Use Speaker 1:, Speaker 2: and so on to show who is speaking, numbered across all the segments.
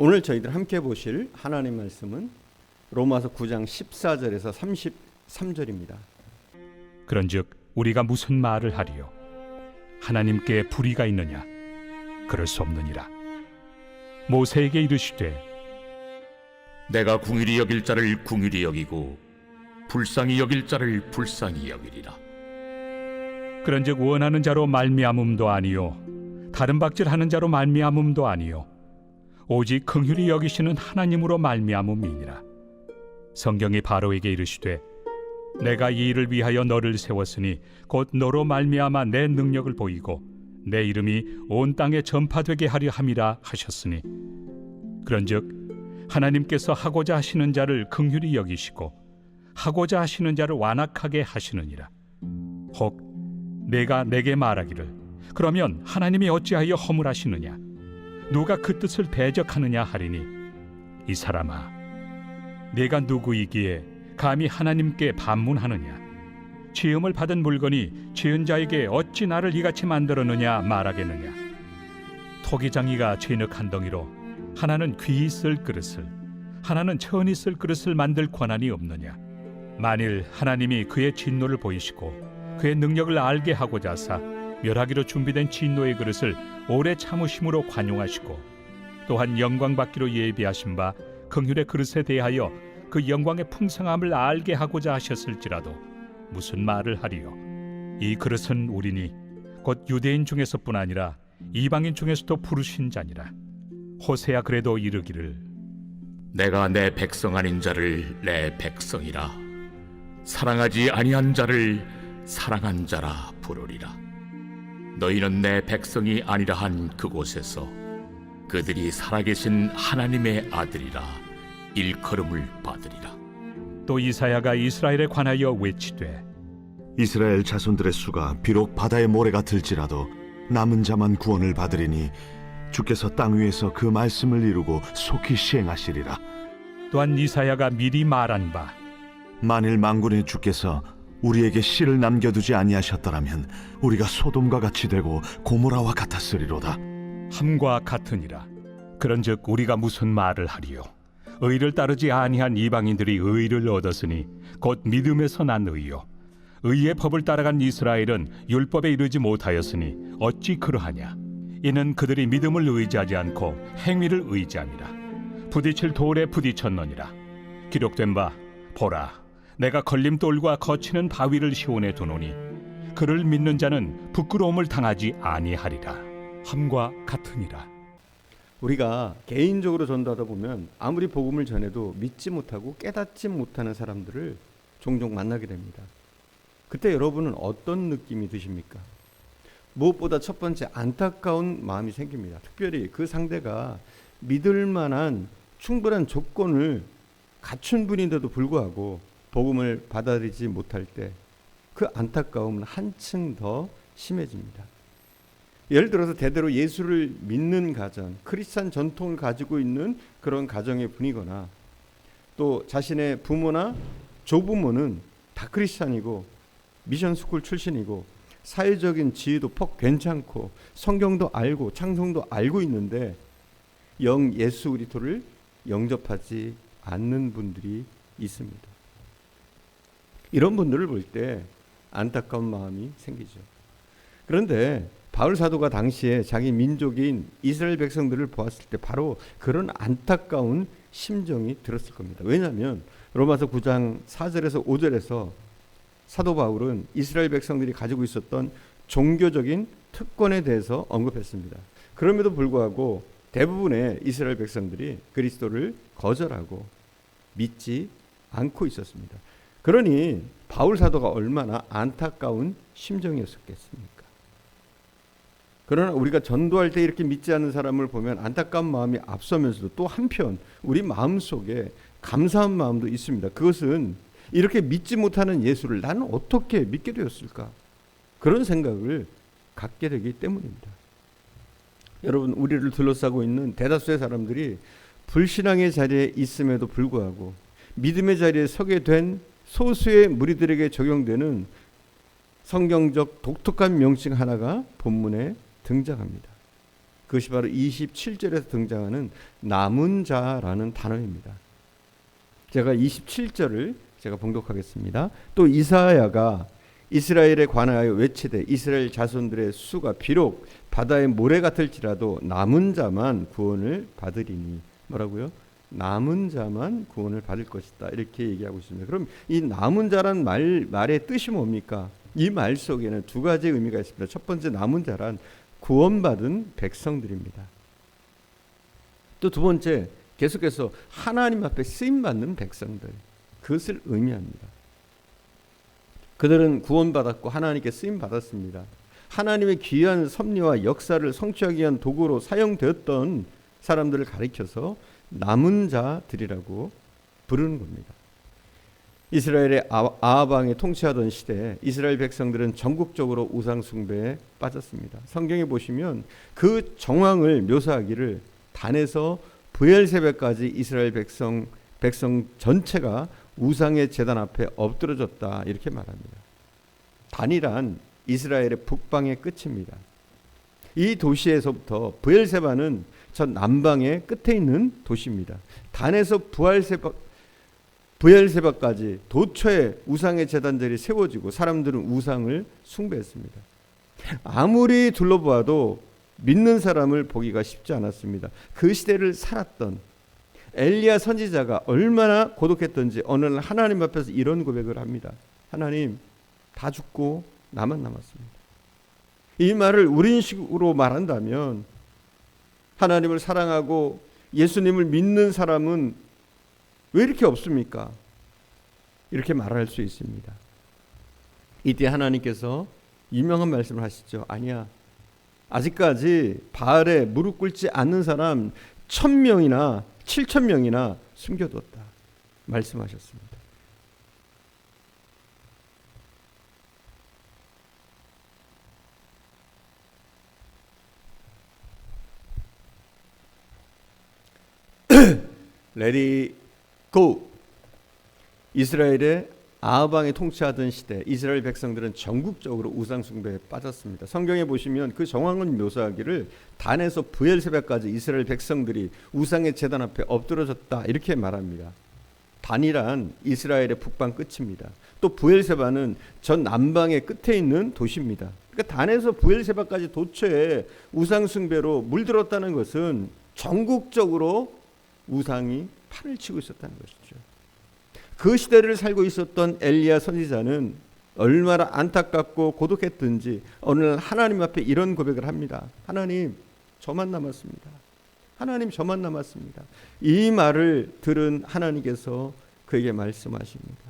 Speaker 1: 오늘 저희들 함께 보실 하나님 말씀은 로마서 9장 14절에서 33절입니다.
Speaker 2: 그런즉 우리가 무슨 말을 하리요? 하나님께 불의가 있느냐? 그럴 수 없느니라. 모세에게 이르시되
Speaker 3: 내가 궁휼히 여길 자를 궁휼히 여기고 불쌍히 여길 자를 불쌍히 여기리라.
Speaker 2: 그런즉 원하는 자로 말미암음도 아니요 다른 박질하는 자로 말미암음도 아니요 오직 긍휼히 여기시는 하나님으로 말미암음이니라. 성경이 바로에게 이르시되 내가 이 일을 위하여 너를 세웠으니 곧 너로 말미암아 내 능력을 보이고 내 이름이 온 땅에 전파되게 하려 함이라 하셨으니 그런즉 하나님께서 하고자 하시는 자를 긍휼히 여기시고 하고자 하시는 자를 완악하게 하시느니라. 혹 내가 내게 말하기를 그러면 하나님이 어찌하여 허물하시느냐? 누가 그 뜻을 대적하느냐 하리니 이 사람아 내가 누구이기에 감히 하나님께 반문하느냐? 지음을 받은 물건이 지은 자에게 어찌 나를 이같이 만들었느냐 말하겠느냐? 토기장이가 진흙 한 덩이로 하나는 귀히 쓸 그릇을 하나는 천히 쓸 그릇을 만들 권한이 없느냐? 만일 하나님이 그의 진노를 보이시고 그의 능력을 알게 하고자 하사 멸하기로 준비된 진노의 그릇을 오래 참으심으로 관용하시고 또한 영광 받기로 예비하신 바 긍휼의 그릇에 대하여 그 영광의 풍성함을 알게 하고자 하셨을지라도 무슨 말을 하리요? 이 그릇은 우리니 곧 유대인 중에서뿐 아니라 이방인 중에서도 부르신 자니라. 호세야 그래도 이르기를
Speaker 3: 내가 내 백성 아닌 자를 내 백성이라 사랑하지 아니한 자를 사랑한 자라 부르리라. 너희는 내 백성이 아니라 한 그곳에서 그들이 살아계신 하나님의 아들이라 일컬음을 받으리라.
Speaker 2: 또 이사야가 이스라엘에 관하여 외치되
Speaker 4: 이스라엘 자손들의 수가 비록 바다의 모래가 들지라도 남은 자만 구원을 받으리니 주께서 땅 위에서 그 말씀을 이루고 속히 시행하시리라.
Speaker 2: 또한 이사야가 미리 말한 바
Speaker 4: 만일 만군의 주께서 우리에게 씨를 남겨두지 아니하셨더라면 우리가 소돔과 같이 되고 고모라와 같았으리로다.
Speaker 2: 함과 같으니라. 그런즉 우리가 무슨 말을 하리요? 의를 따르지 아니한 이방인들이 의를 얻었으니 곧 믿음에서 난 의요 의의 법을 따라간 이스라엘은 율법에 이르지 못하였으니 어찌 그러하냐? 이는 그들이 믿음을 의지하지 않고 행위를 의지함이라. 부딪힐 돌에 부딪혔느니라. 기록된 바 보라 내가 걸림돌과 거치는 바위를 시온에 두노니 그를 믿는 자는 부끄러움을 당하지 아니하리라. 함과 같으니라.
Speaker 1: 우리가 개인적으로 전도하다 보면 아무리 복음을 전해도 믿지 못하고 깨닫지 못하는 사람들을 종종 만나게 됩니다. 그때 여러분은 어떤 느낌이 드십니까? 무엇보다 첫 번째 안타까운 마음이 생깁니다. 특별히 그 상대가 믿을 만한 충분한 조건을 갖춘 분인데도 불구하고 복음을 받아들이지 못할 때 그 안타까움은 한층 더 심해집니다. 예를 들어서 대대로 예수를 믿는 가정, 크리스찬 전통을 가지고 있는 그런 가정의 분이거나 또 자신의 부모나 조부모는 다 크리스찬이고 미션 스쿨 출신이고 사회적인 지위도 퍽 괜찮고 성경도 알고 창성도 알고 있는데 영 예수 그리스도를 영접하지 않는 분들이 있습니다. 이런 분들을 볼 때 안타까운 마음이 생기죠. 그런데 바울 사도가 당시에 자기 민족인 이스라엘 백성들을 보았을 때 바로 그런 안타까운 심정이 들었을 겁니다. 왜냐하면 로마서 9장 4절에서 5절에서 사도 바울은 이스라엘 백성들이 가지고 있었던 종교적인 특권에 대해서 언급했습니다. 그럼에도 불구하고 대부분의 이스라엘 백성들이 그리스도를 거절하고 믿지 않고 있었습니다. 그러니 바울 사도가 얼마나 안타까운 심정이었겠습니까? 그러나 우리가 전도할 때 이렇게 믿지 않는 사람을 보면 안타까운 마음이 앞서면서도 또 한편 우리 마음속에 감사한 마음도 있습니다. 그것은 이렇게 믿지 못하는 예수를 나는 어떻게 믿게 되었을까? 그런 생각을 갖게 되기 때문입니다. 여러분, 우리를 둘러싸고 있는 대다수의 사람들이 불신앙의 자리에 있음에도 불구하고 믿음의 자리에 서게 된 소수의 무리들에게 적용되는 성경적 독특한 명칭 하나가 본문에 등장합니다. 그것이 바로 27절에서 등장하는 남은 자라는 단어입니다. 제가 27절을 제가 봉독하겠습니다. 또 이사야가 이스라엘에 관하여 외치되 이스라엘 자손들의 수가 비록 바다의 모래 같을지라도 남은 자만 구원을 받으리니. 뭐라고요? 남은 자만 구원을 받을 것이다. 이렇게 얘기하고 있습니다. 그럼 이 남은 자란 말의 뜻이 뭡니까? 이 말 속에는 두 가지 의미가 있습니다. 첫 번째, 남은 자란 구원받은 백성들입니다. 또 두 번째, 계속해서 하나님 앞에 쓰임받는 백성들, 그것을 의미합니다. 그들은 구원받았고 하나님께 쓰임받았습니다. 하나님의 귀한 섭리와 역사를 성취하기 위한 도구로 사용되었던 사람들을 가리켜서 남은 자들이라고 부르는 겁니다. 이스라엘의 아합 왕이 통치하던 시대에 이스라엘 백성들은 전국적으로 우상 숭배에 빠졌습니다. 성경에 보시면 그 정황을 묘사하기를 단에서 브엘세바까지 이스라엘 백성 전체가 우상의 제단 앞에 엎드러졌다, 이렇게 말합니다. 단이란 이스라엘의 북방의 끝입니다. 이 도시에서부터 브엘세바는 저 남방의 끝에 있는 도시입니다. 단에서 브엘세바까지 도처에 우상의 제단들이 세워지고 사람들은 우상을 숭배했습니다. 아무리 둘러보아도 믿는 사람을 보기가 쉽지 않았습니다. 그 시대를 살았던 엘리야 선지자가 얼마나 고독했던지 어느 날 하나님 앞에서 이런 고백을 합니다. 하나님, 다 죽고 나만 남았습니다. 이 말을 우리식으로 말한다면 하나님을 사랑하고 예수님을 믿는 사람은 왜 이렇게 없습니까? 이렇게 말할 수 있습니다. 이때 하나님께서 유명한 말씀을 하시죠. 아니야, 아직까지 바알에 무릎 꿇지 않는 사람 1,000명이나 7,000명이나 숨겨뒀다 말씀하셨습니다. 레디 고! 이스라엘의 아합 왕이 통치하던 시대 이스라엘 백성들은 전국적으로 우상 숭배에 빠졌습니다. 성경에 보시면 그 정황을 묘사하기를 단에서 브엘세바까지 이스라엘 백성들이 우상의 제단 앞에 엎드러졌다, 이렇게 말합니다. 단이란 이스라엘의 북방 끝입니다. 또 브엘세바는 전 남방의 끝에 있는 도시입니다. 그러니까 단에서 브엘세바까지 도처에 우상 숭배로 물들었다는 것은 전국적으로 우상이 판을 치고 있었다는 것이죠. 그 시대를 살고 있었던 엘리야 선지자는 얼마나 안타깝고 고독했든지 어느 날 하나님 앞에 이런 고백을 합니다. 하나님, 저만 남았습니다. 하나님, 저만 남았습니다. 이 말을 들은 하나님께서 그에게 말씀하십니다.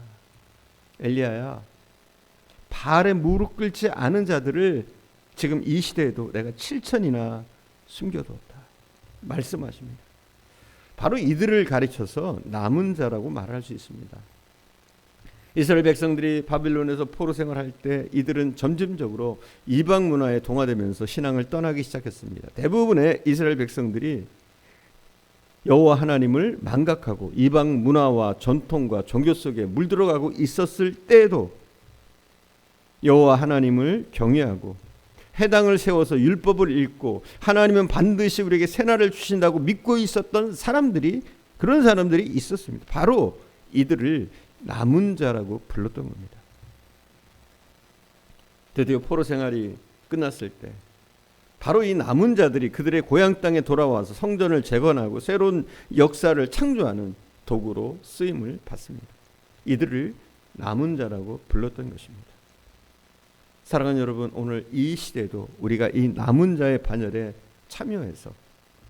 Speaker 1: 엘리야야, 바알에 무릎 꿇지 않은 자들을 지금 이 시대에도 내가 7,000이나 숨겨뒀다 말씀하십니다. 바로 이들을 가르쳐서 남은 자라고 말할 수 있습니다. 이스라엘 백성들이 바빌론에서 포로 생활할 때 이들은 점진적으로 이방 문화에 동화되면서 신앙을 떠나기 시작했습니다. 대부분의 이스라엘 백성들이 여호와 하나님을 망각하고 이방 문화와 전통과 종교 속에 물들어가고 있었을 때에도 여호와 하나님을 경외하고 해당을 세워서 율법을 읽고 하나님은 반드시 우리에게 새날을 주신다고 믿고 있었던 사람들이, 그런 사람들이 있었습니다. 바로 이들을 남은 자라고 불렀던 겁니다. 드디어 포로 생활이 끝났을 때 바로 이 남은 자들이 그들의 고향 땅에 돌아와서 성전을 재건하고 새로운 역사를 창조하는 도구로 쓰임을 받습니다. 이들을 남은 자라고 불렀던 것입니다. 사랑하는 여러분, 오늘 이 시대도 우리가 이 남은 자의 반열에 참여해서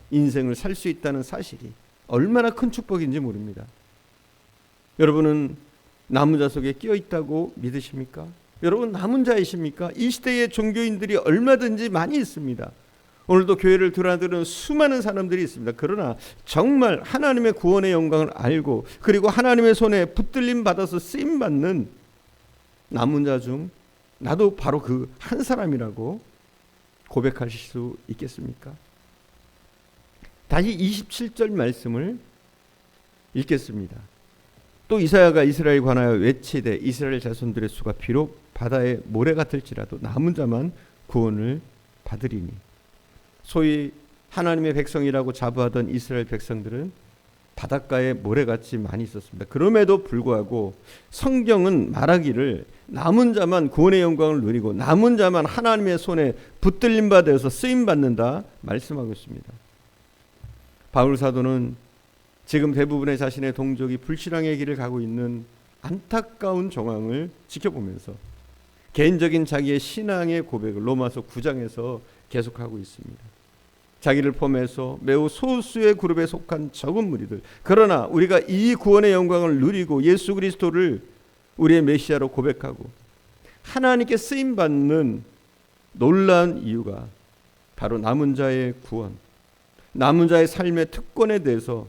Speaker 1: 인생을 살 수 있다는 사실이 얼마나 큰 축복인지 모릅니다. 여러분은 남은 자 속에 끼어 있다고 믿으십니까? 여러분 남은 자이십니까? 이 시대의 종교인들이 얼마든지 많이 있습니다. 오늘도 교회를 드나드는 수많은 사람들이 있습니다. 그러나 정말 하나님의 구원의 영광을 알고 그리고 하나님의 손에 붙들림 받아서 쓰임 받는 남은 자 중 나도 바로 그 한 사람이라고 고백하실 수 있겠습니까? 다시 27절 말씀을 읽겠습니다. 또 이사야가 이스라엘에 관하여 외치되 이스라엘 자손들의 수가 비록 바다의 모래 같을지라도 남은 자만 구원을 받으리니. 소위 하나님의 백성이라고 자부하던 이스라엘 백성들은 바닷가에 모래같이 많이 있었습니다. 그럼에도 불구하고 성경은 말하기를 남은 자만 구원의 영광을 누리고 남은 자만 하나님의 손에 붙들림 바 되어서 쓰임 받는다 말씀하고 있습니다. 바울 사도는 지금 대부분의 자신의 동족이 불신앙의 길을 가고 있는 안타까운 정황을 지켜보면서 개인적인 자기의 신앙의 고백을 로마서 9장에서 계속하고 있습니다. 자기를 포함해서 매우 소수의 그룹에 속한 적은 무리들, 그러나 우리가 이 구원의 영광을 누리고 예수 그리스도를 우리의 메시아로 고백하고 하나님께 쓰임받는 놀라운 이유가 바로 남은 자의 구원, 남은 자의 삶의 특권에 대해서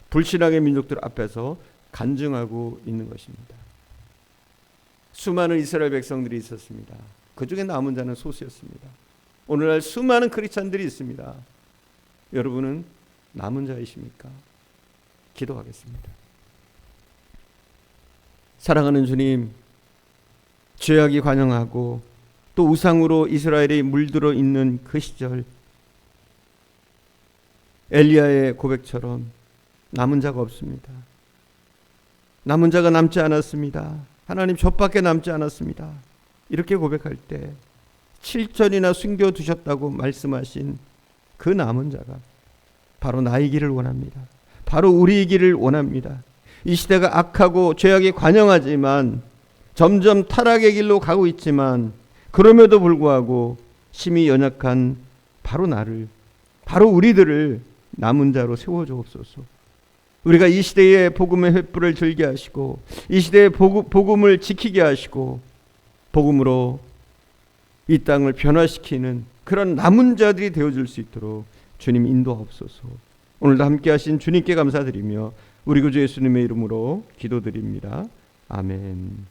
Speaker 1: 불신앙의 민족들 앞에서 간증하고 있는 것입니다. 수많은 이스라엘 백성들이 있었습니다. 그 중에 남은 자는 소수였습니다. 오늘날 수많은 크리스찬들이 있습니다. 여러분은 남은 자이십니까? 기도하겠습니다. 사랑하는 주님, 죄악이 관영하고 또 우상으로 이스라엘이 물들어 있는 그 시절, 엘리야의 고백처럼 남은 자가 없습니다. 남은 자가 남지 않았습니다. 하나님, 저밖에 남지 않았습니다. 이렇게 고백할 때 7절이나 숨겨두셨다고 말씀하신 그 남은 자가 바로 나이기를 원합니다. 바로 우리이기를 원합니다. 이 시대가 악하고 죄악이 관영하지만 점점 타락의 길로 가고 있지만 그럼에도 불구하고 심히 연약한 바로 나를, 바로 우리들을 남은 자로 세워주옵소서. 우리가 이 시대의 복음의 횃불을 들게 하시고 이 시대의 복음을 지키게 하시고 복음으로 이 땅을 변화시키는 그런 남은 자들이 되어줄 수 있도록 주님 인도하옵소서. 오늘도 함께 하신 주님께 감사드리며 우리 구주 예수님의 이름으로 기도드립니다. 아멘.